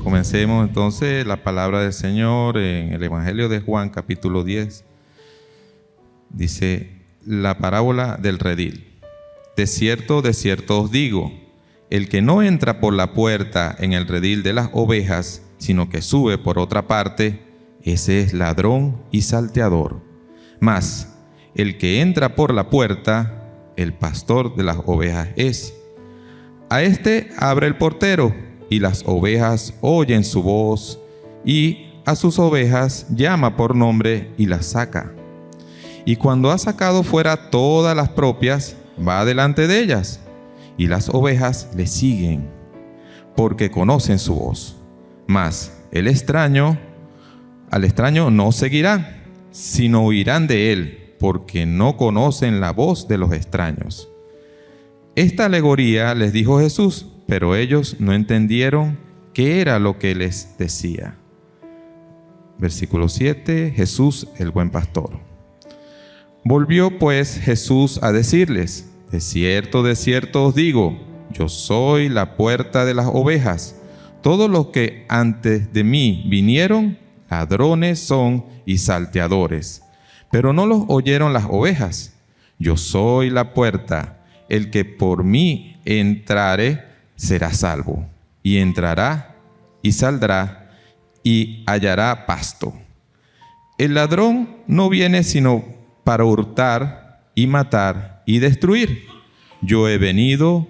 Comencemos entonces la palabra del Señor en el Evangelio de Juan, capítulo 10. Dice la parábola del redil. De cierto os digo, el que no entra por la puerta en el redil de las ovejas, sino que sube por otra parte, ese es ladrón y salteador. Mas el que entra por la puerta, el pastor de las ovejas es. A este abre el portero, y las ovejas oyen su voz, y a sus ovejas llama por nombre y las saca. Y cuando ha sacado fuera todas las propias, va delante de ellas, y las ovejas le siguen, porque conocen su voz. Mas al extraño no seguirán, sino huirán de él, porque no conocen la voz de los extraños. Esta alegoría les dijo Jesús, pero ellos no entendieron qué era lo que les decía. Versículo 7, Jesús el buen pastor. Volvió pues Jesús a decirles, de cierto os digo, yo soy la puerta de las ovejas. Todos los que antes de mí vinieron, ladrones son y salteadores, pero no los oyeron las ovejas. Yo soy la puerta, el que por mí entrare, será salvo, y entrará y saldrá y hallará pasto. El ladrón no viene sino para hurtar y matar y destruir. Yo he venido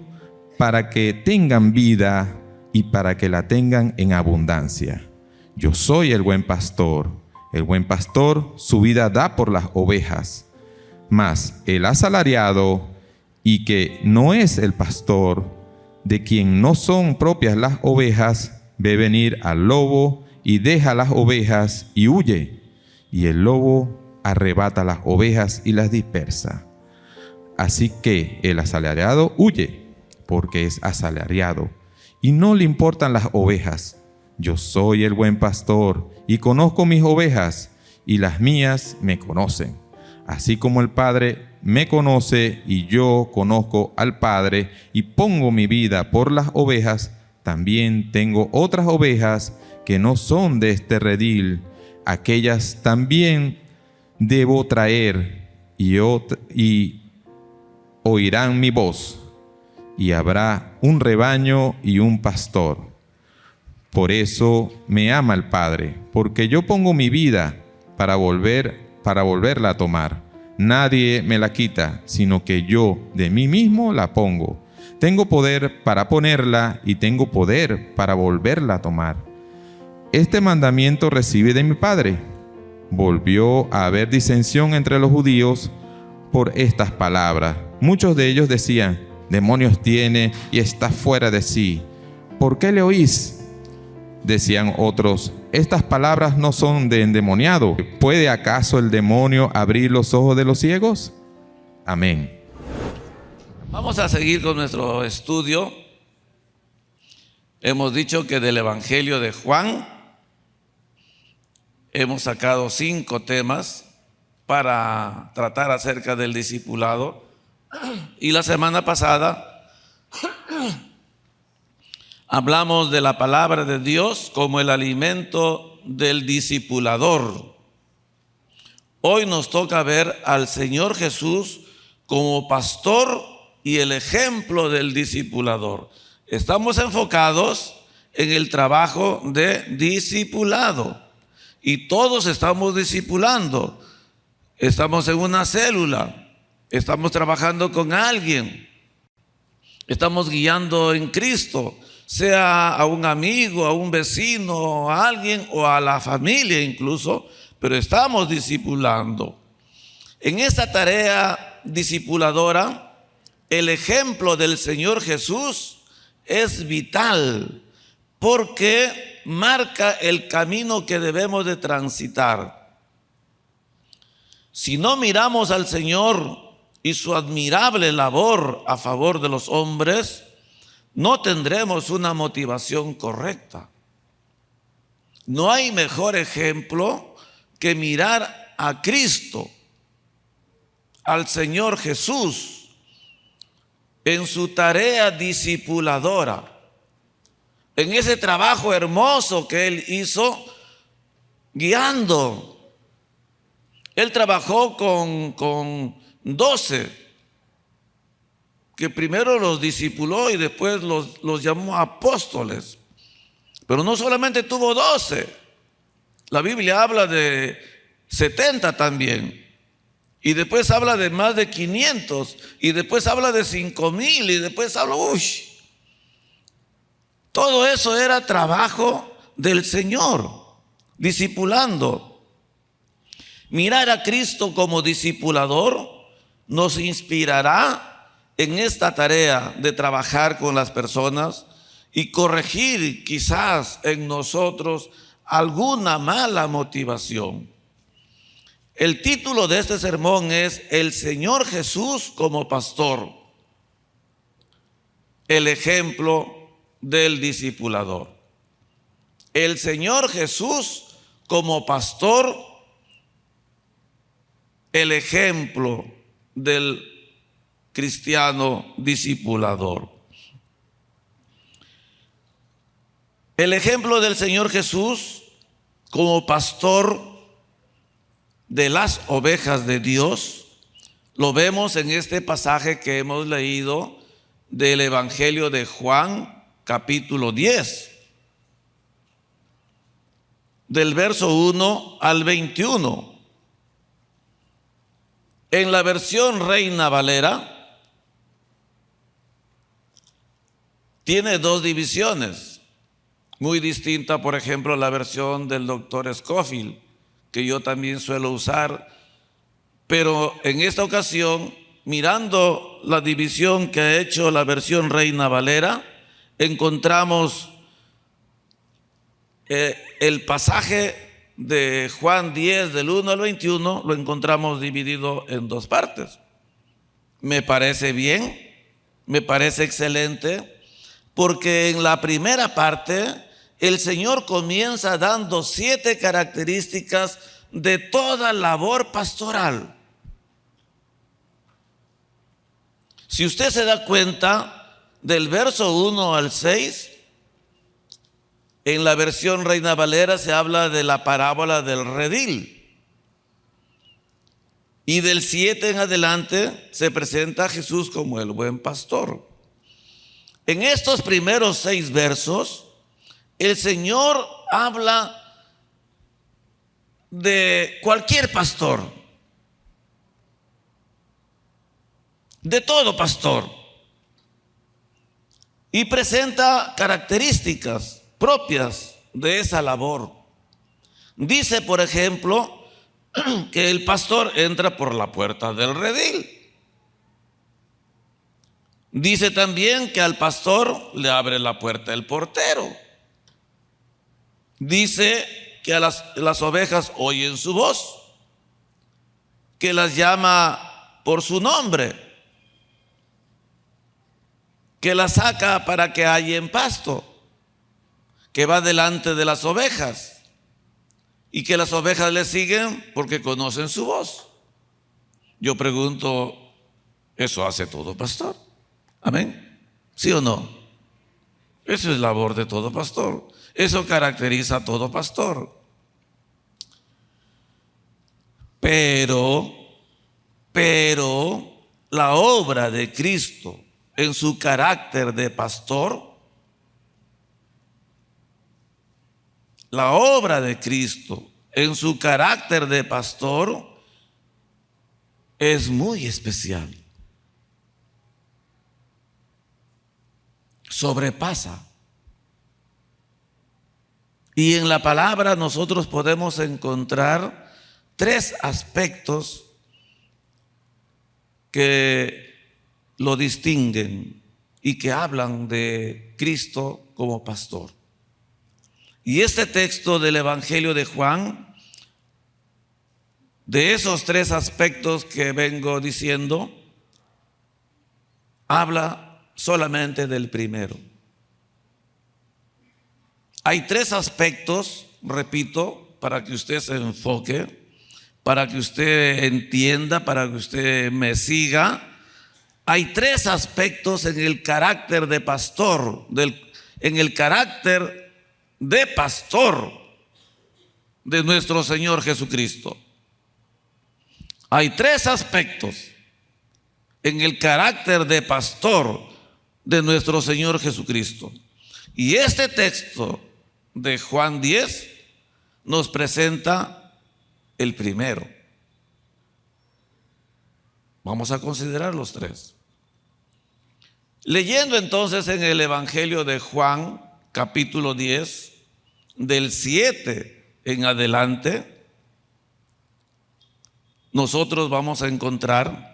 para que tengan vida y para que la tengan en abundancia. Yo soy el buen pastor su vida da por las ovejas. Mas el asalariado, y que no es el pastor, de quien no son propias las ovejas, ve venir al lobo y deja las ovejas y huye. Y el lobo arrebata las ovejas y las dispersa. Así que el asalariado huye, porque es asalariado, y no le importan las ovejas. Yo soy el buen pastor, y conozco mis ovejas, y las mías me conocen. Así como el Padre me conoce y yo conozco al Padre y pongo mi vida por las ovejas, también tengo otras ovejas que no son de este redil. Aquellas también debo traer y oirán mi voz, y habrá un rebaño y un pastor. Por eso me ama el Padre, porque yo pongo mi vida para volverla a tomar. Nadie me la quita, sino que yo de mí mismo la pongo. Tengo poder para ponerla y tengo poder para volverla a tomar. Este mandamiento recibí de mi Padre. Volvió a haber disensión entre los judíos por estas palabras. Muchos de ellos decían, demonios tiene y está fuera de sí. ¿Por qué le oís? Decían otros, estas palabras no son de endemoniado. ¿Puede acaso el demonio abrir los ojos de los ciegos? Amén. Vamos a seguir con nuestro estudio. Hemos dicho que del Evangelio de Juan hemos sacado 5 temas para tratar acerca del discipulado. Y la semana pasada hablamos de la palabra de Dios como el alimento del discipulador. Hoy nos toca ver al Señor Jesús como pastor y el ejemplo del discipulador. Estamos enfocados en el trabajo de discipulado y todos estamos discipulando. Estamos en una célula, estamos trabajando con alguien, estamos guiando en Cristo, sea a un amigo, a un vecino, a alguien o a la familia incluso, pero estamos discipulando. En esta tarea discipuladora, el ejemplo del Señor Jesús es vital porque marca el camino que debemos de transitar. Si no miramos al Señor y su admirable labor a favor de los hombres, no tendremos una motivación correcta. No hay mejor ejemplo que mirar a Cristo, al Señor Jesús, en su tarea discipuladora. en ese trabajo hermoso que él hizo guiando. Él trabajó con 12, que primero los discipuló y después los llamó apóstoles. Pero no solamente tuvo 12, la Biblia habla de 70 también. Y después habla de más de 500, y después habla de 5,000, y después habla, todo eso era trabajo del Señor, discipulando. Mirar a Cristo como discipulador nos inspirará en esta tarea de trabajar con las personas y corregir quizás en nosotros alguna mala motivación. El título de este sermón es El Señor Jesús como pastor, el ejemplo del discipulador. El Señor Jesús como pastor, el ejemplo del cristiano discipulador. El ejemplo del Señor Jesús como pastor de las ovejas de Dios lo vemos en este pasaje que hemos leído del Evangelio de Juan, capítulo 10, del verso 1 al 21. En la versión Reina Valera tiene dos divisiones, muy distinta, por ejemplo, a la versión del doctor Scofield, que yo también suelo usar, pero en esta ocasión, mirando la división que ha hecho la versión Reina Valera, encontramos el pasaje de Juan 10 del 1 al 21, lo encontramos dividido en dos partes. Me parece bien, me parece excelente, porque en la primera parte el Señor comienza dando 7 características de toda labor pastoral. Si usted se da cuenta, del verso 1 al 6, en la versión Reina Valera se habla de la parábola del redil. Y del 7 en adelante se presenta a Jesús como el buen pastor. En estos primeros 6 versos, el Señor habla de cualquier pastor, de todo pastor, y presenta características propias de esa labor. Dice, por ejemplo, que el pastor entra por la puerta del redil. Dice también que al pastor le abre la puerta el portero. Dice que a las ovejas oyen su voz, que las llama por su nombre, que las saca para que hallen pasto, que va delante de las ovejas y que las ovejas le siguen porque conocen su voz. Yo pregunto, ¿eso hace todo pastor? ¿Amén? ¿Sí o no? Eso es labor de todo pastor. Eso caracteriza a todo pastor. Pero la obra de Cristo en su carácter de pastor, la obra de Cristo en su carácter de pastor es muy especial. Sobrepasa. Y en la palabra nosotros podemos encontrar 3 aspectos que lo distinguen y que hablan de Cristo como pastor. Y este texto del Evangelio de Juan, de esos 3 aspectos que vengo diciendo, habla solamente del primero. Hay 3 aspectos, repito, para que usted se enfoque, para que usted entienda, para que usted me siga. Hay 3 aspectos en el carácter de pastor, en el carácter de pastor de nuestro Señor Jesucristo. Hay tres aspectos en el carácter de pastor de nuestro Señor Jesucristo. Y este texto de Juan 10 nos presenta el primero. Vamos a considerar los tres. Leyendo entonces en el Evangelio de Juan, capítulo 10, del 7 en adelante, nosotros vamos a encontrar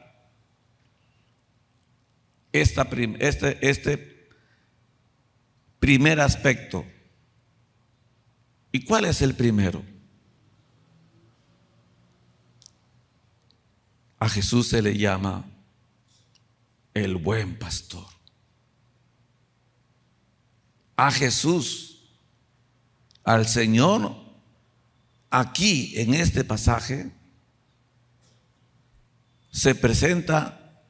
este primer aspecto. ¿Y cuál es el primero? A Jesús se le llama el buen pastor. A Jesús, al Señor, aquí en este pasaje, se presenta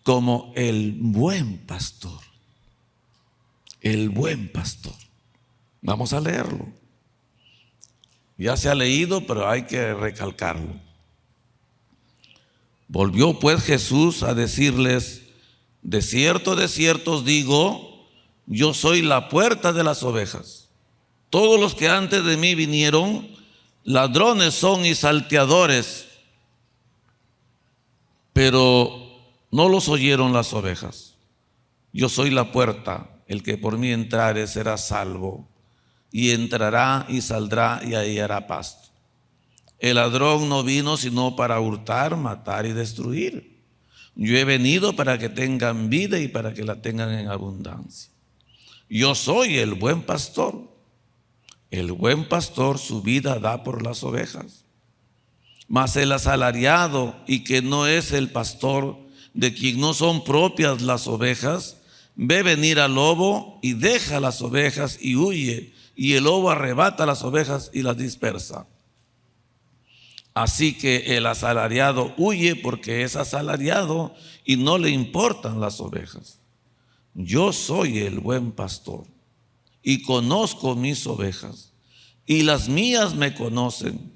como el buen pastor. El buen pastor. Vamos a leerlo. Ya se ha leído, pero hay que recalcarlo. Volvió pues Jesús a decirles: de cierto os digo, yo soy la puerta de las ovejas. Todos los que antes de mí vinieron, ladrones son y salteadores, pero no los oyeron las ovejas. Yo soy la puerta, el que por mí entrare será salvo, y entrará y saldrá y hallará pasto. El ladrón no vino sino para hurtar, matar y destruir. Yo he venido para que tengan vida y para que la tengan en abundancia. Yo soy el buen pastor. El buen pastor su vida da por las ovejas. Mas el asalariado, y que no es el pastor, de quien no son propias las ovejas, ve venir al lobo y deja las ovejas y huye, y el lobo arrebata las ovejas y las dispersa. Así que el asalariado huye porque es asalariado y no le importan las ovejas. Yo soy el buen pastor y conozco mis ovejas, y las mías me conocen,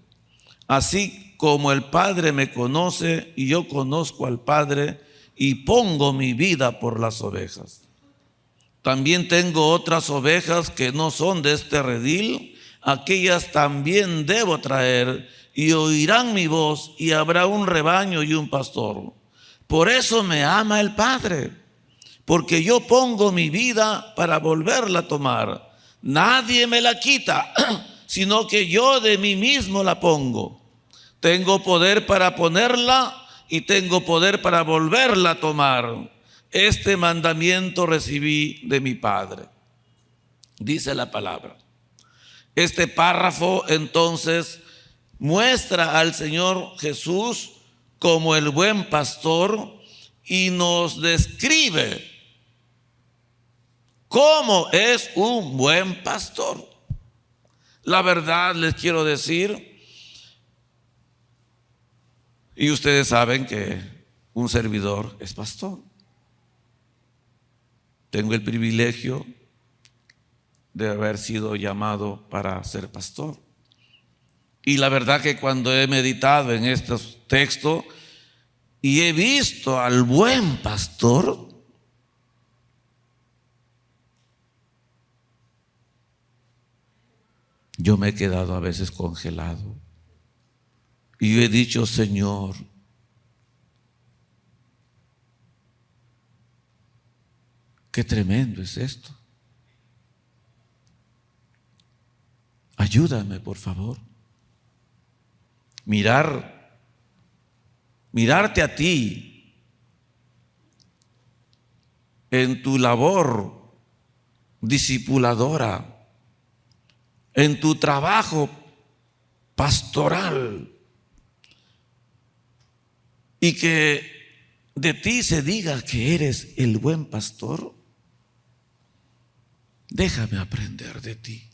así como el Padre me conoce y yo conozco al Padre y pongo mi vida por las ovejas. También tengo otras ovejas que no son de este redil, aquellas también debo traer, y oirán mi voz, y habrá un rebaño y un pastor. Por eso me ama el Padre, porque yo pongo mi vida para volverla a tomar. Nadie me la quita, sino que yo de mí mismo la pongo. Tengo poder para ponerla y tengo poder para volverla a tomar. Este mandamiento recibí de mi Padre. Dice la palabra. Este párrafo entonces muestra al Señor Jesús como el buen pastor y nos describe cómo es un buen pastor. La verdad les quiero decir, y ustedes saben que un servidor es pastor. Tengo el privilegio de haber sido llamado para ser pastor. Y la verdad que cuando he meditado en estos textos y he visto al buen pastor, yo me he quedado a veces congelado. Y yo he dicho: Señor, qué tremendo es esto. Ayúdame, por favor. Mirarte a ti en tu labor discipuladora, en tu trabajo pastoral, y que de ti se diga que eres el buen pastor. Déjame aprender de ti.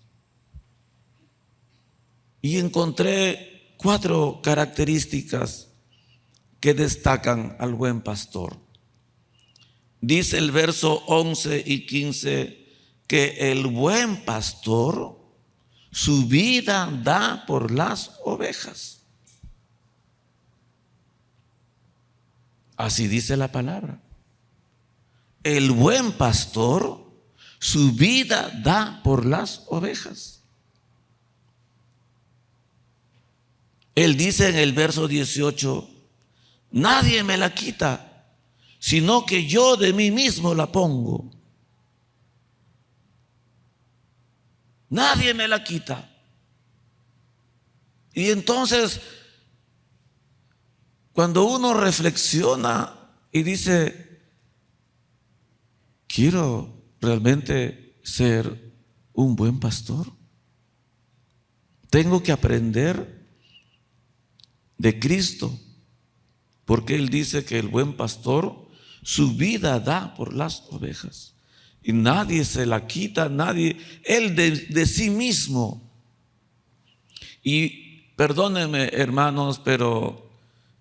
Y encontré 4 características que destacan al buen pastor. Dice el verso 11 y 15 que el buen pastor su vida da por las ovejas. Así dice la palabra. El buen pastor su vida da por las ovejas. Él dice en el verso 18, nadie me la quita, sino que yo de mí mismo la pongo. Nadie me la quita. Y entonces, cuando uno reflexiona y dice, quiero realmente ser un buen pastor, tengo que aprender de Cristo, porque Él dice que el buen pastor su vida da por las ovejas. Y nadie se la quita, nadie, Él de sí mismo. Y perdónenme, hermanos, pero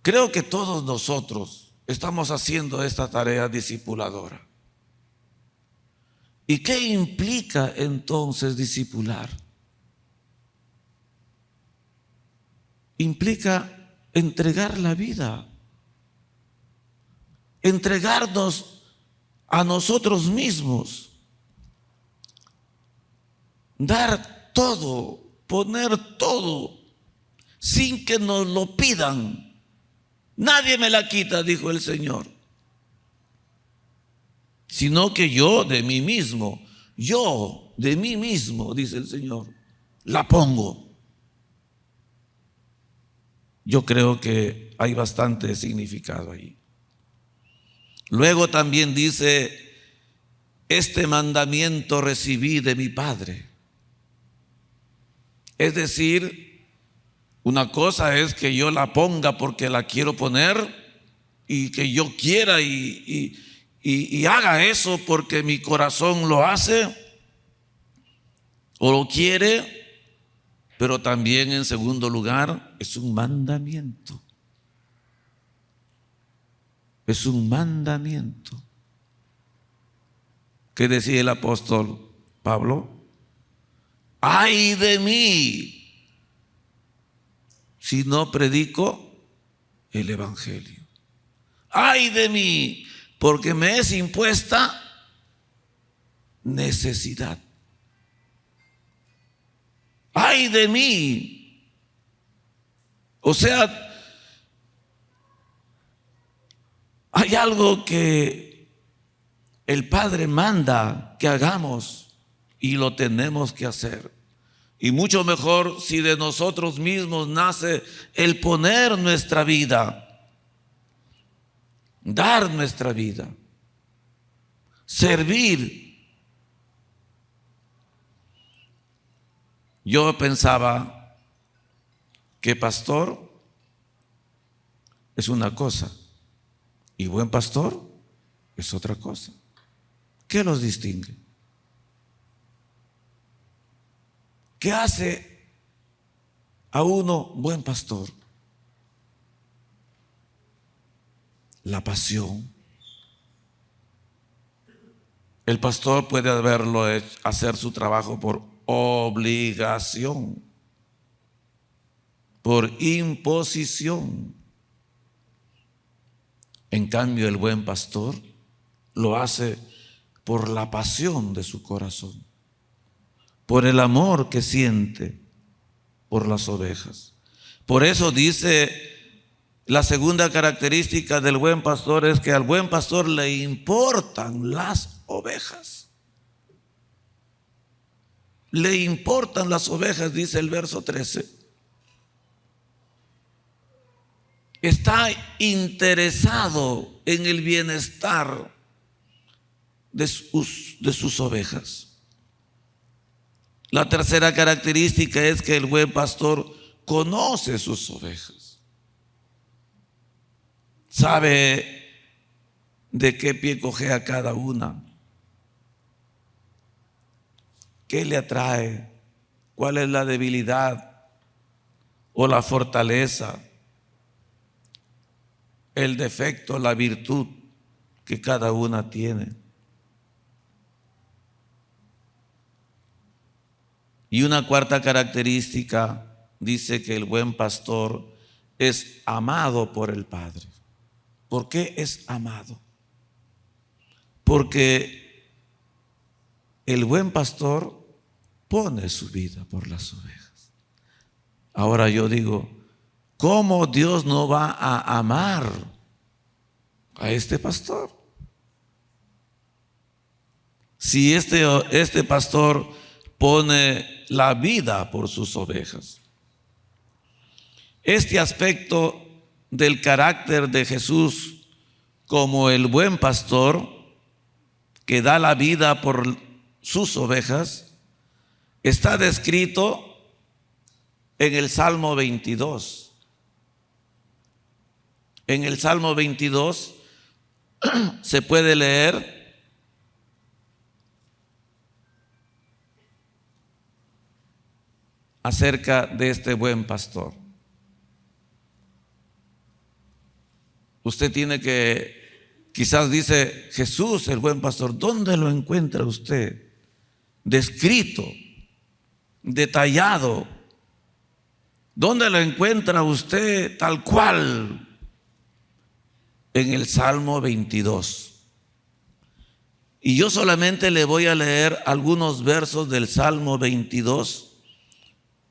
creo que todos nosotros estamos haciendo esta tarea discipuladora. ¿Y qué implica entonces discipular? Implica entregar la vida, entregarnos a nosotros mismos, dar todo, poner todo, sin que nos lo pidan. Nadie me la quita, dijo el Señor, sino que yo de mí mismo, dice el Señor, la pongo. Yo creo que hay bastante significado ahí. Luego también dice, este mandamiento recibí de mi Padre. Es decir, una cosa es que yo la ponga porque la quiero poner y que yo quiera y haga eso porque mi corazón lo hace o lo quiere, pero también en segundo lugar es un mandamiento. Es un mandamiento. ¿Qué decía el apóstol Pablo? ¡Ay de mí si no predico el evangelio! ¡Ay de mí! Porque me es impuesta necesidad. ¡Ay de mí! O sea, hay algo que el Padre manda que hagamos y lo tenemos que hacer. Y mucho mejor si de nosotros mismos nace el poner nuestra vida, dar nuestra vida, servir. Yo pensaba que pastor es una cosa y buen pastor es otra cosa. ¿Qué los distingue? ¿Qué hace a uno buen pastor? La pasión. El pastor puede hacer su trabajo por obligación, por imposición. En cambio, el buen pastor lo hace por la pasión de su corazón, por el amor que siente por las ovejas. Por eso dice, la segunda característica del buen pastor es que al buen pastor le importan las ovejas. Le importan las ovejas, dice el verso 13. Está interesado en el bienestar de sus ovejas. La tercera característica es que el buen pastor conoce sus ovejas. Sabe de qué pie cojea cada una, qué le atrae, cuál es la debilidad o la fortaleza, el defecto, la virtud que cada una tiene. Y una cuarta característica dice que el buen pastor es amado por el Padre. ¿Por qué es amado? Porque el buen pastor pone su vida por las ovejas. Ahora yo digo, ¿cómo Dios no va a amar a este pastor? Si este pastor pone la vida por sus ovejas. Este aspecto del carácter de Jesús como el buen pastor que da la vida por sus ovejas está descrito en el Salmo 22. En el Salmo 22 se puede leer acerca de este buen pastor. Usted tiene que, quizás dice, Jesús, el buen pastor, ¿dónde lo encuentra usted? Descrito, detallado. ¿Dónde lo encuentra usted tal cual? En el Salmo 22. Y yo solamente le voy a leer algunos versos del Salmo 22,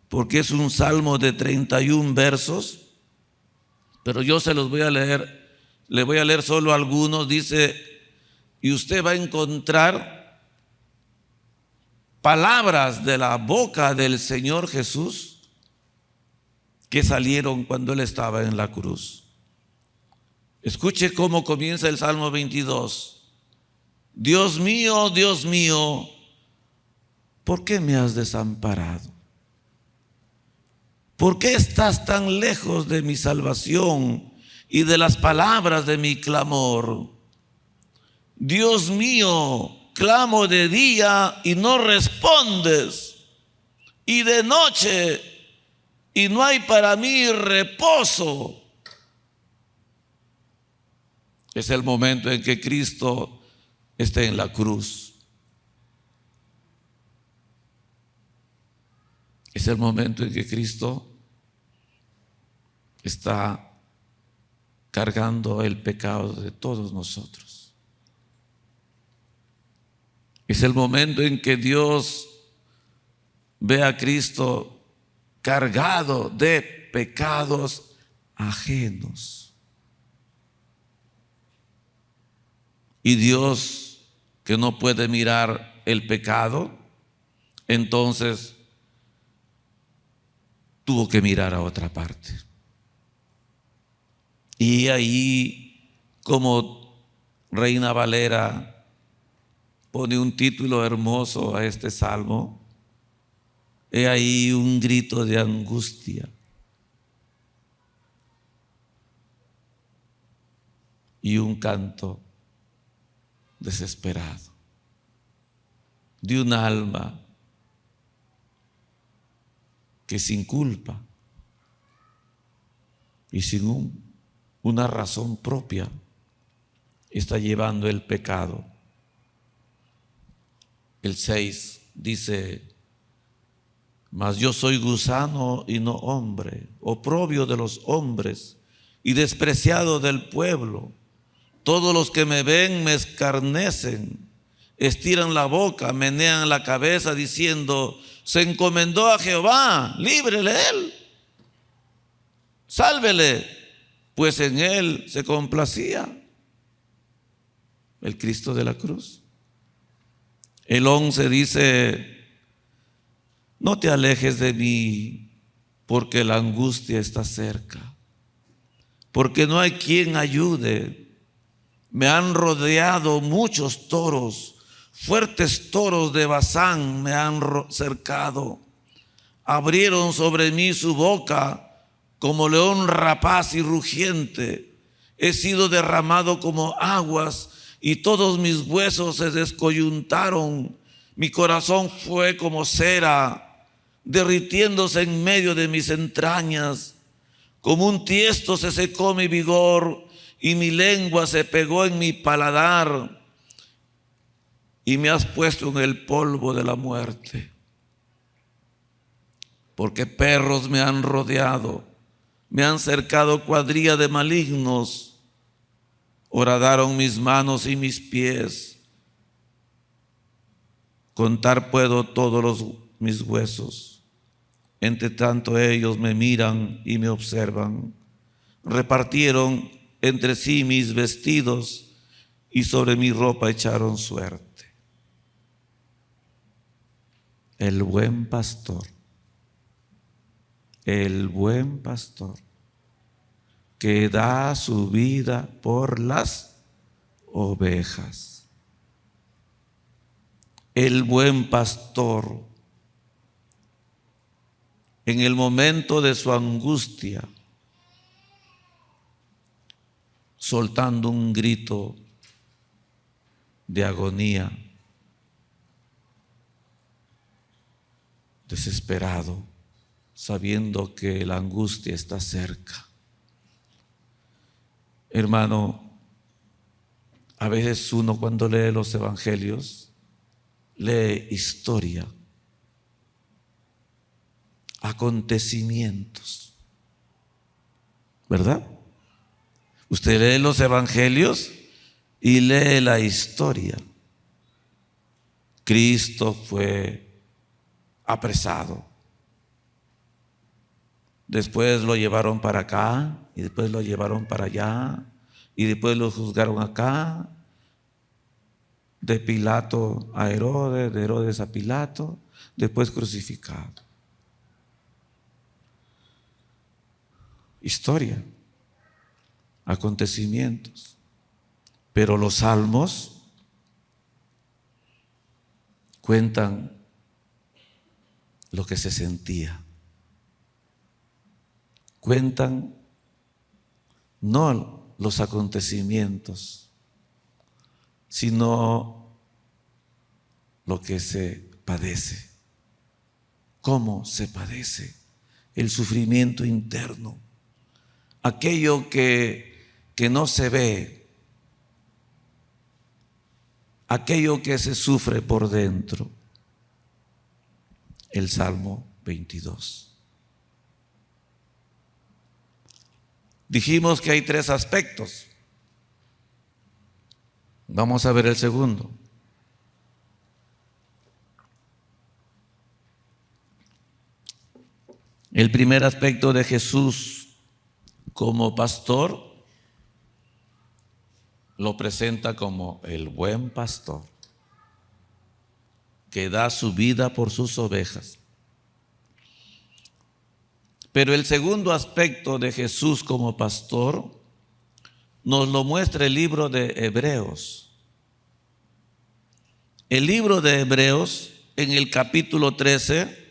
porque es un salmo de 31 versos, pero yo se los voy a leer. Le voy a leer solo algunos. Dice, y usted va a encontrar palabras de la boca del Señor Jesús que salieron cuando Él estaba en la cruz. Escuche cómo comienza el Salmo 22. Dios mío, ¿por qué me has desamparado? ¿Por qué estás tan lejos de mi salvación y de las palabras de mi clamor? Dios mío, clamo de día y no respondes, y de noche y no hay para mí reposo. Es el momento en que Cristo está en la cruz. Es el momento en que Cristo está cargando el pecado de todos nosotros. Es el momento en que Dios ve a Cristo cargado de pecados ajenos. Y Dios, que no puede mirar el pecado, entonces tuvo que mirar a otra parte. Y ahí, como Reina Valera pone un título hermoso a este salmo, he ahí un grito de angustia y un canto desesperado de un alma que sin culpa y sin una razón propia está llevando el pecado. El 6 dice, mas yo soy gusano y no hombre, oprobio de los hombres y despreciado del pueblo. Todos los que me ven me escarnecen, estiran la boca, menean la cabeza diciendo, se encomendó a Jehová, líbrele él, sálvele, pues en él se complacía. El Cristo de la cruz. El 11 dice, no te alejes de mí, porque la angustia está cerca, porque no hay quien ayude. Me han rodeado muchos toros, fuertes toros de Basán me han cercado. Abrieron sobre mí su boca como león rapaz y rugiente. He sido derramado como aguas y todos mis huesos se descoyuntaron. Mi corazón fue como cera, derritiéndose en medio de mis entrañas. Como un tiesto se secó mi vigor y mi lengua se pegó en mi paladar. Y me has puesto en el polvo de la muerte. porque perros me han rodeado, me han cercado cuadrilla de malignos, horadaron mis manos y mis pies. Contar puedo todos mis huesos. Entre tanto ellos me miran y me observan. Repartieron entre sí mis vestidos y sobre mi ropa echaron suerte. El buen pastor, que da su vida por las ovejas. El buen pastor, en el momento de su angustia, soltando un grito de agonía, desesperado, sabiendo que la angustia está cerca. Hermano, a veces uno cuando lee los evangelios, lee historia, acontecimientos, ¿verdad? Usted lee los evangelios y lee la historia. Cristo fue apresado. Después lo llevaron para acá y después lo llevaron para allá y después lo juzgaron acá. De Pilato a Herodes, de Herodes a Pilato, después crucificado. Historia, acontecimientos. Pero los salmos cuentan lo que se sentía. Cuentan no los acontecimientos, sino lo que se padece. ¿Cómo se padece? El sufrimiento interno. Aquello que no se ve. Aquello que se sufre por dentro. El Salmo 22. Dijimos que hay 3 aspectos. Vamos a ver el segundo. El primer aspecto de Jesús como pastor lo presenta como el buen pastor que da su vida por sus ovejas. Pero el segundo aspecto de Jesús como pastor nos lo muestra el libro de Hebreos. El libro de Hebreos, en el capítulo 13,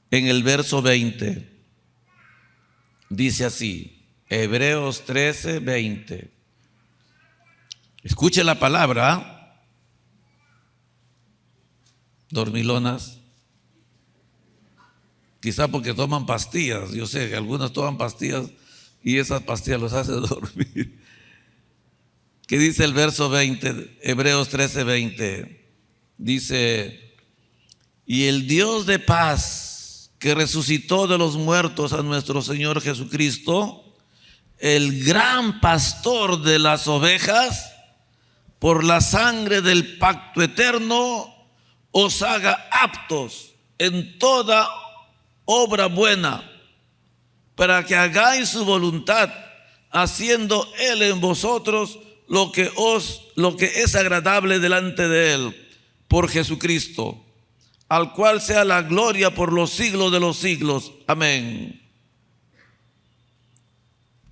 en el verso 20, dice así, Hebreos 13, 20. Escuche la palabra. Dormilonas, quizá porque toman pastillas. Yo sé que algunas toman pastillas y esas pastillas los hacen dormir. ¿Qué dice el verso 20? Hebreos 13, 20. Dice, y el Dios de paz que resucitó de los muertos a nuestro Señor Jesucristo, el gran pastor de las ovejas, por la sangre del pacto eterno, os haga aptos en toda obra buena, para que hagáis su voluntad, haciendo Él en vosotros lo que es agradable delante de Él, por Jesucristo, al cual sea la gloria por los siglos de los siglos. Amén.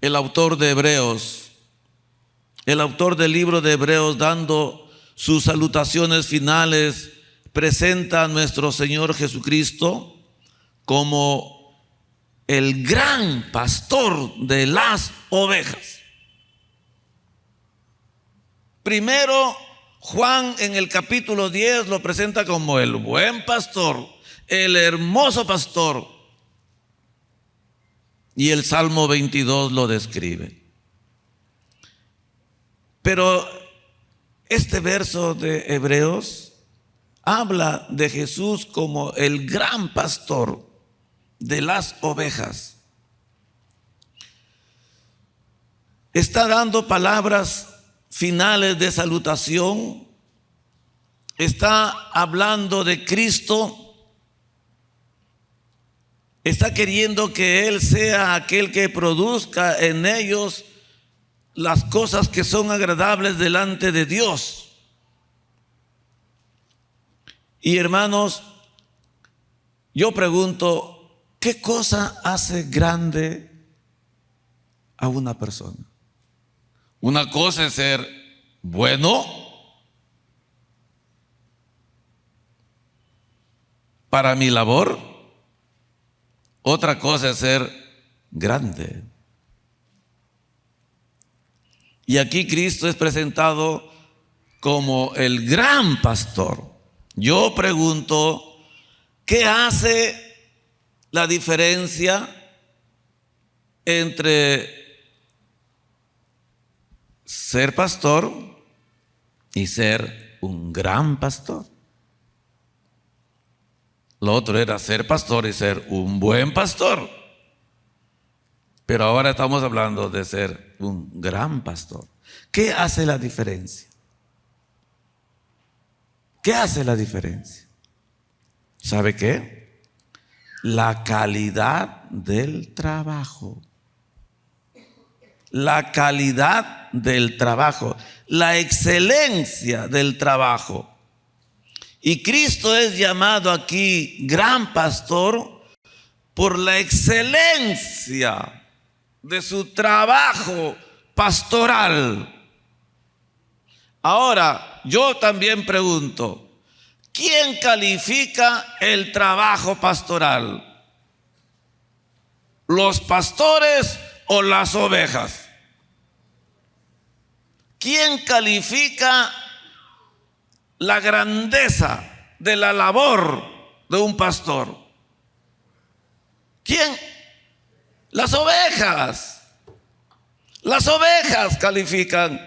El autor de Hebreos, el autor del libro de Hebreos, dando sus salutaciones finales, presenta a nuestro Señor Jesucristo como el gran pastor de las ovejas. Primero, Juan en el capítulo 10 lo presenta como el buen pastor, el hermoso pastor. Y el Salmo 22 lo describe. Pero este verso de Hebreos habla de Jesús como el gran pastor de las ovejas. Está dando palabras finales de salutación. Está hablando de Cristo. Está queriendo que Él sea aquel que produzca en ellos las cosas que son agradables delante de Dios. Y hermanos, yo pregunto, ¿qué cosa hace grande a una persona? Una cosa es ser bueno para mi labor, otra cosa es ser grande. Y aquí Cristo es presentado como el gran pastor. Yo pregunto, ¿qué hace la diferencia entre ser pastor y ser un gran pastor? Lo otro era ser pastor y ser un buen pastor. Pero ahora estamos hablando de ser un gran pastor. ¿Qué hace la diferencia? ¿Qué hace la diferencia? ¿Sabe qué? La calidad del trabajo. La calidad del trabajo. La excelencia del trabajo. Y Cristo es llamado aquí gran pastor por la excelencia de su trabajo pastoral. Ahora, yo también pregunto, ¿quién califica el trabajo pastoral? ¿Los pastores o las ovejas? ¿Quién califica la grandeza de la labor de un pastor? ¿Quién? Las ovejas. Las ovejas califican.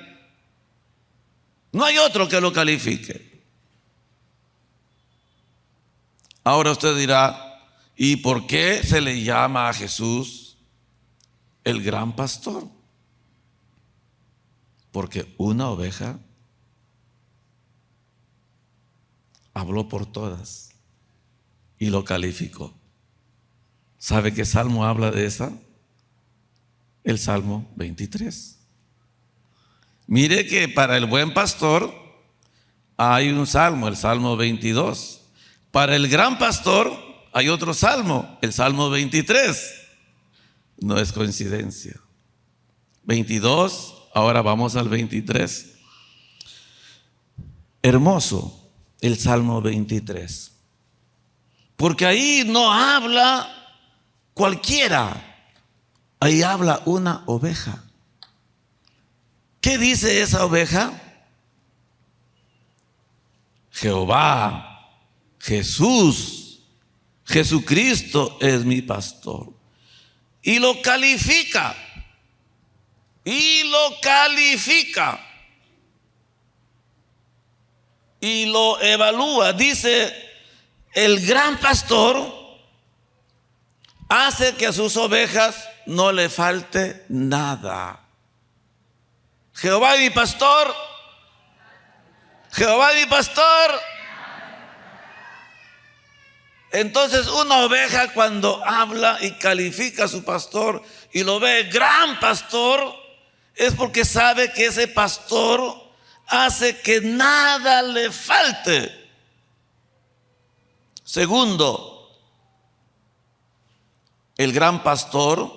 No hay otro que lo califique. Ahora usted dirá, ¿y por qué se le llama a Jesús el gran pastor? Porque una oveja habló por todas y lo calificó. ¿Sabe qué salmo habla de esa? El Salmo 23. Mire que para el buen pastor hay un salmo, el Salmo 22. Para el gran pastor hay otro salmo, el Salmo 23. No es coincidencia. 22, ahora vamos al 23. Hermoso el Salmo 23. Porque ahí no habla cualquiera, ahí habla una oveja. ¿Qué dice esa oveja? Jehová, Jesús, Jesucristo es mi pastor. Y lo califica. Y lo califica. Y lo evalúa. Dice, el gran pastor hace que a sus ovejas no le falte nada. Jehová es mi pastor. Jehová es mi pastor. Entonces una oveja cuando habla y califica a su pastor y lo ve gran pastor, es porque sabe que ese pastor hace que nada le falte. Segundo, el gran pastor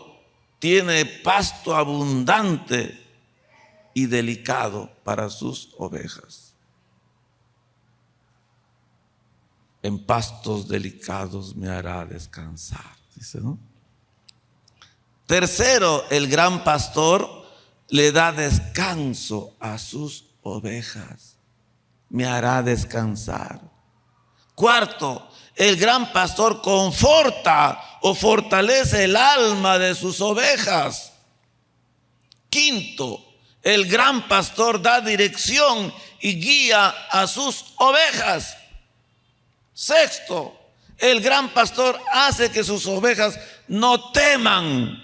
tiene pasto abundante y delicado para sus ovejas. En pastos delicados me hará descansar, dice, ¿no? Tercero, el gran pastor le da descanso a sus ovejas. Me hará descansar. Cuarto, el gran pastor conforta o fortalece el alma de sus ovejas. Quinto, el gran pastor da dirección y guía a sus ovejas. Sexto, el gran pastor hace que sus ovejas no teman,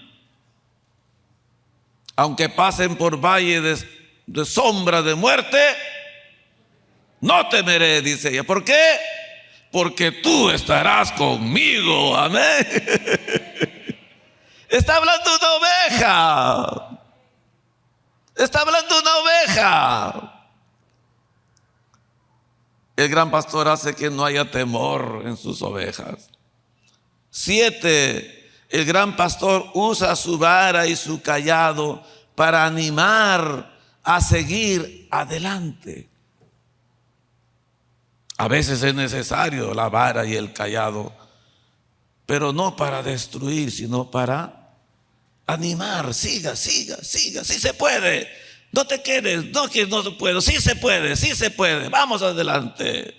aunque pasen por valle de sombra de muerte, no temeré, dice ella. ¿Por qué? Porque tú estarás conmigo. Amén. Está hablando una oveja. Está hablando una oveja. El gran pastor hace que no haya temor en sus ovejas. 7. El gran pastor usa su vara y su cayado para animar a seguir adelante. A veces es necesario la vara y el cayado, pero no para destruir, sino para animar. Siga, sí se puede. No te quedes, no que no puedo, sí se puede, vamos adelante.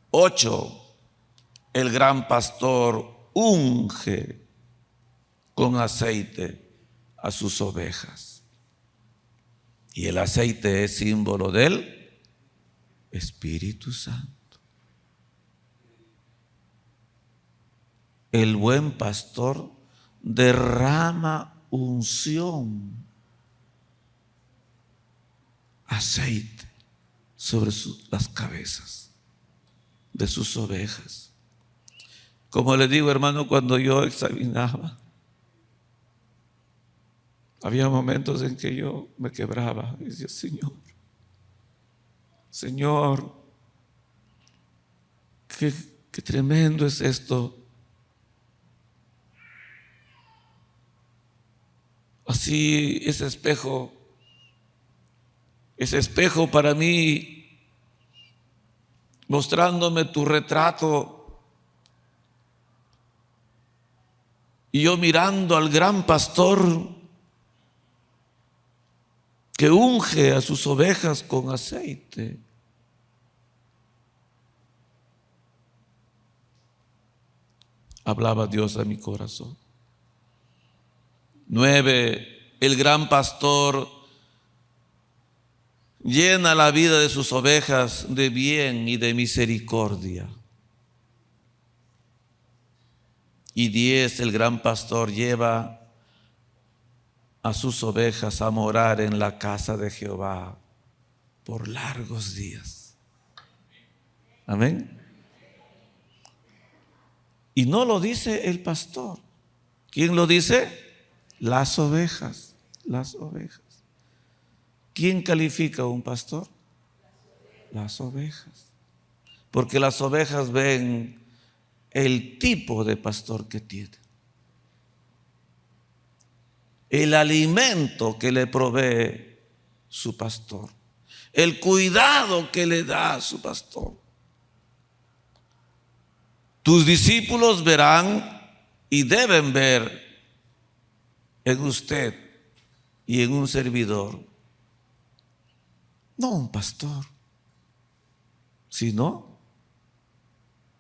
8. El gran pastor unge con aceite a sus ovejas. Y el aceite es símbolo del Espíritu Santo. El buen pastor derrama unción, aceite sobre las cabezas de sus ovejas. Como les digo, hermano, cuando yo examinaba, había momentos en que yo me quebraba y decía: Señor, qué tremendo es esto. Así, ese espejo para mí, mostrándome tu retrato, y yo mirando al gran pastor que unge a sus ovejas con aceite. Hablaba Dios a mi corazón. 9. El gran pastor llena la vida de sus ovejas de bien y de misericordia. Y 10. El gran pastor lleva a sus ovejas a morar en la casa de Jehová por largos días. Amén. Y no lo dice el pastor. ¿Quién lo dice? Las ovejas. Las ovejas. ¿Quién califica a un pastor? Las ovejas. Porque las ovejas ven el tipo de pastor que tiene, el alimento que le provee su pastor, el cuidado que le da a su pastor. Tus discípulos verán y deben ver en usted y en un servidor, no un pastor, sino,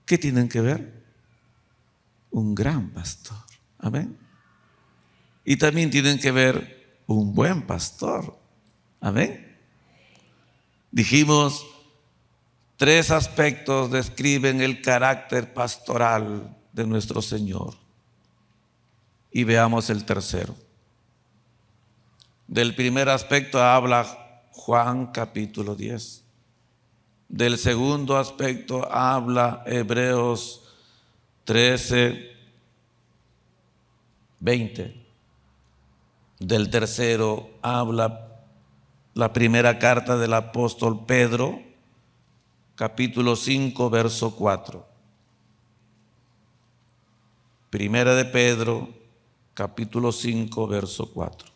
¿qué tienen que ver? Un gran pastor. Amén. Y también tienen que ver un buen pastor. Amén. Dijimos, 3 aspectos describen el carácter pastoral de nuestro Señor. Y veamos el tercero. Del primer aspecto habla Juan capítulo 10. Del segundo aspecto habla Hebreos 13, 20. Del tercero habla la primera carta del apóstol Pedro, capítulo 5, verso 4. Primera de Pedro, capítulo 5, verso 4.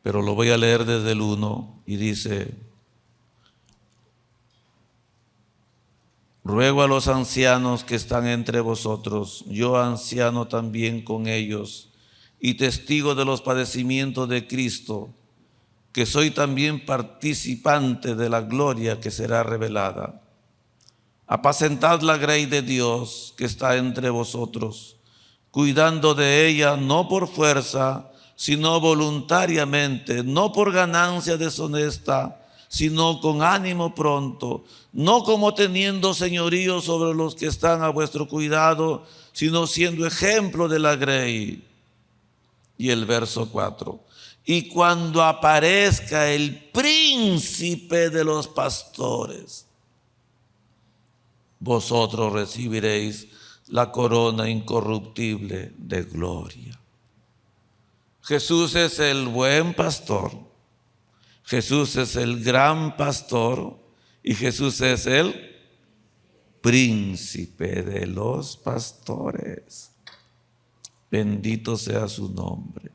Pero lo voy a leer desde el 1 y dice: ruego a los ancianos que están entre vosotros, yo anciano también con ellos, y testigo de los padecimientos de Cristo, que soy también participante de la gloria que será revelada. Apacentad la grey de Dios que está entre vosotros, cuidando de ella no por fuerza, sino voluntariamente, no por ganancia deshonesta, sino con ánimo pronto, no como teniendo señorío sobre los que están a vuestro cuidado, sino siendo ejemplo de la grey. Y el verso 4. Y cuando aparezca el príncipe de los pastores, vosotros recibiréis la corona incorruptible de gloria. Jesús es el buen pastor. Jesús es el gran pastor y Jesús es el príncipe de los pastores. Bendito sea su nombre.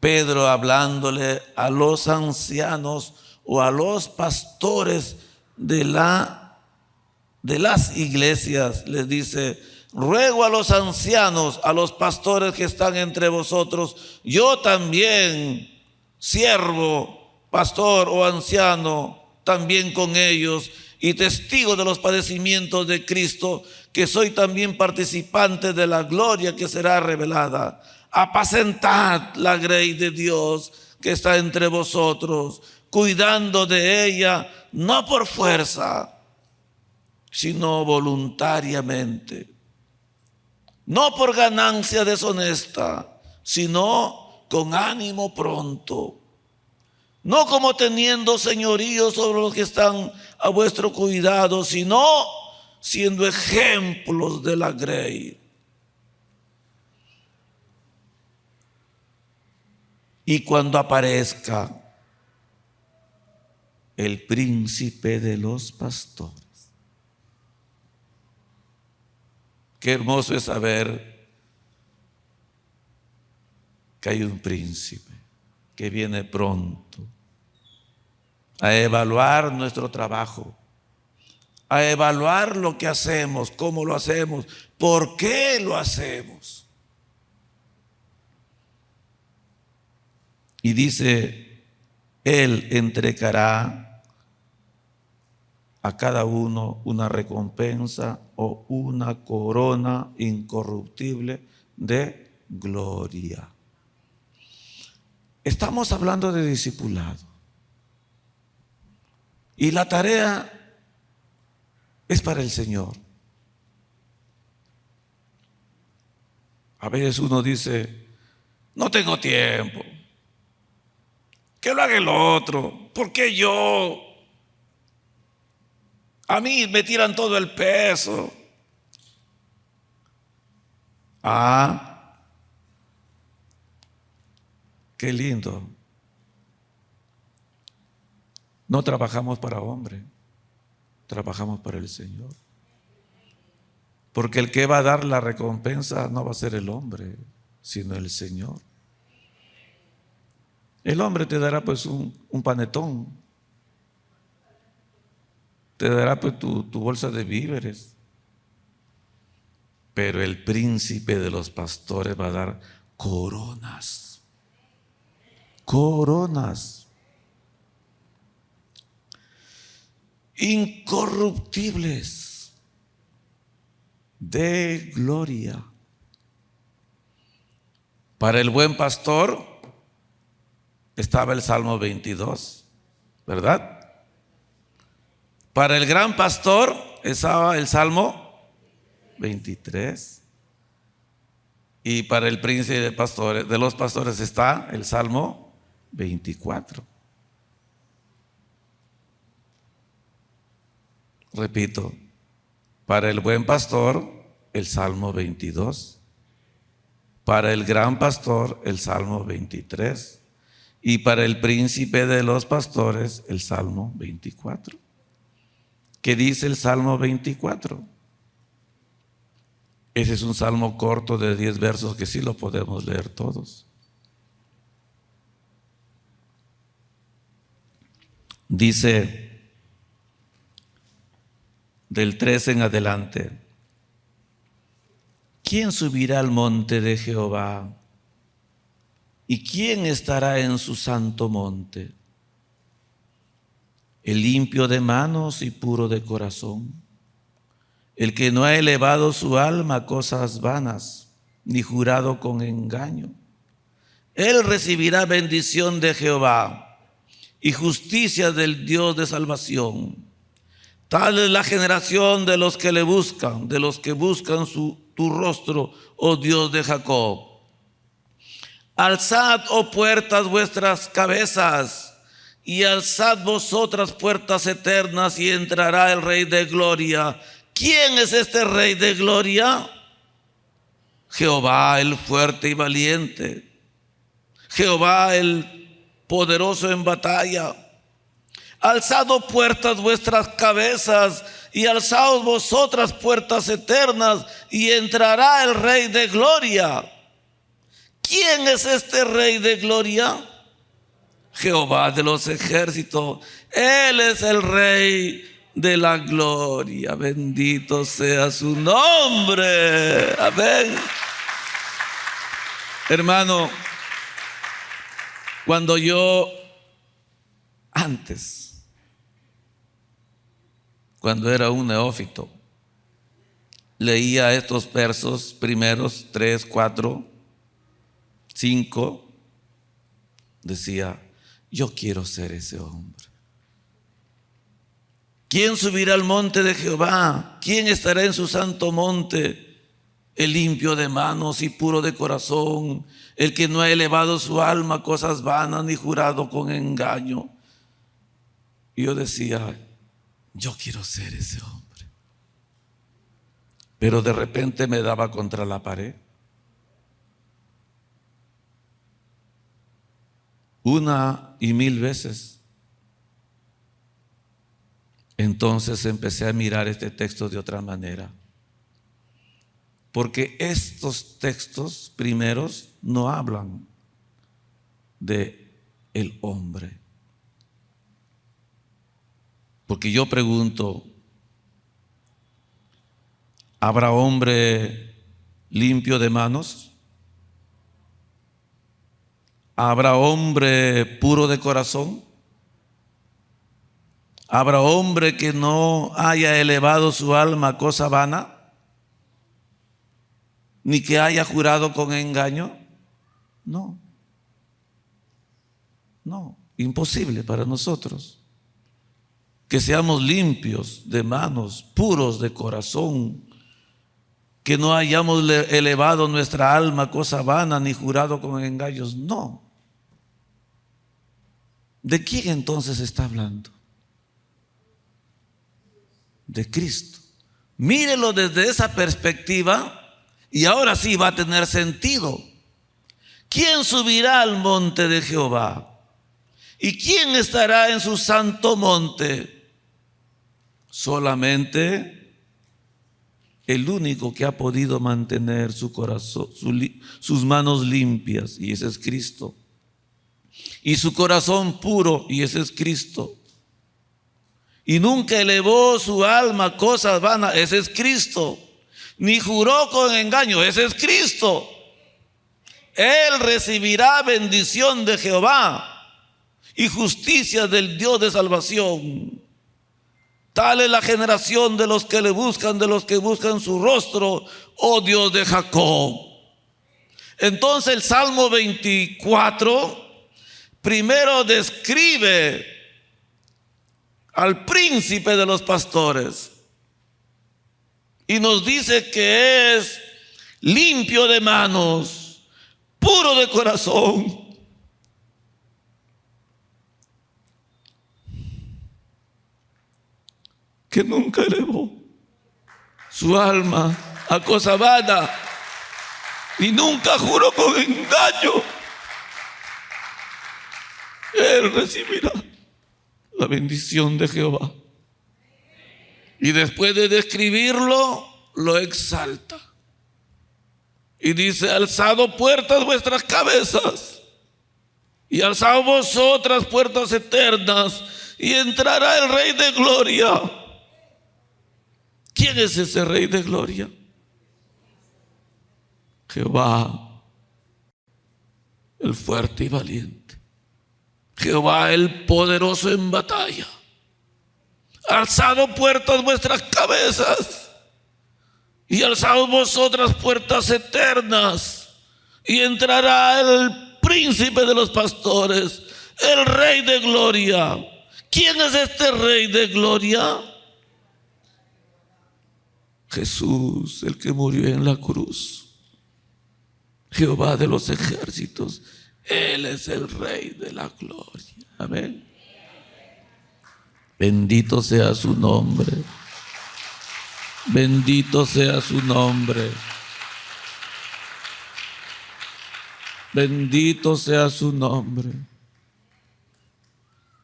Pedro, hablándole a los ancianos o a los pastores de las iglesias, les dice: ruego a los ancianos, a los pastores que están entre vosotros, yo también, siervo, pastor o anciano, también con ellos, y testigo de los padecimientos de Cristo, que soy también participante de la gloria que será revelada. Apacentad la grey de Dios que está entre vosotros, cuidando de ella, no por fuerza, sino voluntariamente, no por ganancia deshonesta, sino con ánimo pronto, no como teniendo señorío sobre los que están a vuestro cuidado, sino siendo ejemplos de la grey. Y cuando aparezca el príncipe de los pastores. Qué hermoso es saber que hay un príncipe que viene pronto a evaluar nuestro trabajo, a evaluar lo que hacemos, cómo lo hacemos, por qué lo hacemos. Y dice, Él entregará a cada uno una recompensa o una corona incorruptible de gloria. Estamos hablando de discipulado. Y la tarea es para el Señor. A veces uno dice, no tengo tiempo. Que lo haga el otro. ¿Por qué yo? A mí me tiran todo el peso. Ah, qué lindo. No trabajamos para hombre, trabajamos para el Señor. Porque el que va a dar la recompensa no va a ser el hombre, sino el Señor. El hombre te dará pues un panetón, te dará pues tu bolsa de víveres, pero el príncipe de los pastores va a dar coronas, coronas incorruptibles de gloria. Para el buen pastor estaba el Salmo 22, ¿verdad? Para el gran pastor estaba el Salmo 23. Y para el príncipe de los pastores está el Salmo 24. Repito, para el buen pastor el Salmo 22. Para el gran pastor el Salmo 23. Y para el príncipe de los pastores el Salmo 24. ¿Qué dice el Salmo 24? Ese es un salmo corto de 10 versos que sí lo podemos leer todos. Dice del 13 en adelante: ¿quién subirá al monte de Jehová? ¿Y quién estará en su santo monte? El limpio de manos y puro de corazón, el que no ha elevado su alma a cosas vanas, ni jurado con engaño. Él recibirá bendición de Jehová y justicia del Dios de salvación. Tal es la generación de los que le buscan, de los que buscan tu rostro, oh Dios de Jacob. Alzad, oh puertas, vuestras cabezas, y alzad vosotras puertas eternas, y entrará el Rey de Gloria. ¿Quién es este Rey de Gloria? Jehová el fuerte y valiente, Jehová el poderoso en batalla. Alzad, oh puertas, vuestras cabezas, y alzaos vosotras puertas eternas, y entrará el Rey de Gloria. ¿Quién es este Rey de Gloria? Jehová de los ejércitos. Él es el Rey de la gloria. Bendito sea su nombre. Amén. Hermano, cuando yo cuando era un neófito, leía estos versos primeros, 3, 4, 5, decía, yo quiero ser ese hombre. ¿Quién subirá al monte de Jehová? ¿Quién estará en su santo monte? El limpio de manos y puro de corazón, el que no ha elevado su alma a cosas vanas ni jurado con engaño. Y yo decía, yo quiero ser ese hombre. Pero de repente me daba contra la pared. 1 y 1000 veces. Entonces empecé a mirar este texto de otra manera. Porque estos textos primeros no hablan de el hombre. Porque yo pregunto, ¿habrá hombre limpio de manos? ¿Habrá hombre puro de corazón? ¿Habrá hombre que no haya elevado su alma a cosa vana? ¿Ni que haya jurado con engaño? No. No, imposible para nosotros. Que seamos limpios de manos, puros de corazón, que no hayamos elevado nuestra alma a cosa vana ni jurado con engaños. No. ¿De quién entonces está hablando? De Cristo. Mírelo desde esa perspectiva y ahora sí va a tener sentido. ¿Quién subirá al monte de Jehová? ¿Y quién estará en su santo monte? Solamente el único que ha podido mantener su corazón, sus manos limpias, y ese es Cristo. Y su corazón puro, y ese es Cristo. Y nunca elevó su alma a cosas vanas, ese es Cristo. Ni juró con engaño, ese es Cristo. Él recibirá bendición de Jehová y justicia del Dios de salvación. Tal es la generación de los que le buscan, de los que buscan su rostro, oh Dios de Jacob. Entonces el Salmo 24 primero describe al príncipe de los pastores y nos dice que es limpio de manos, puro de corazón. Que nunca elevó su alma a cosa vana y nunca juró con engaño. Él recibirá la bendición de Jehová. Y después de describirlo, lo exalta. Y dice, alzado puertas vuestras cabezas, y alzado vosotras puertas eternas, y entrará el Rey de Gloria. ¿Quién es ese Rey de Gloria? Jehová, el fuerte y valiente. Jehová, el poderoso en batalla. Alzado puertas vuestras cabezas, y alzado vosotras puertas eternas, y entrará el príncipe de los pastores, el Rey de Gloria. ¿Quién es este Rey de Gloria? Jesús, el que murió en la cruz. Jehová de los ejércitos. Él es el Rey de la Gloria. Amén. Bendito sea su nombre. Bendito sea su nombre. Bendito sea su nombre.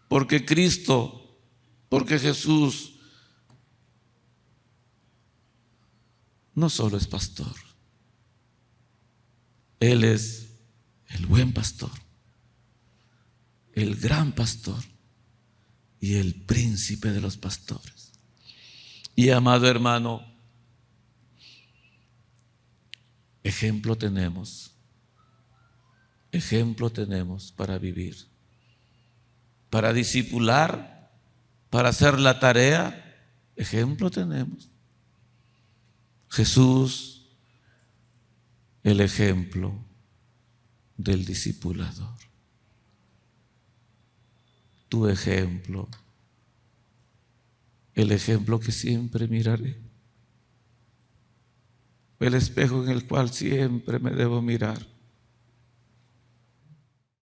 Porque Cristo, porque Jesús no solo es pastor. Él es el buen pastor, el gran pastor y el príncipe de los pastores. Y amado hermano, ejemplo tenemos para vivir, para discipular, para hacer la tarea. Ejemplo tenemos. Jesús, el ejemplo del discipulador. Tu ejemplo, el ejemplo que siempre miraré, el espejo en el cual siempre me debo mirar.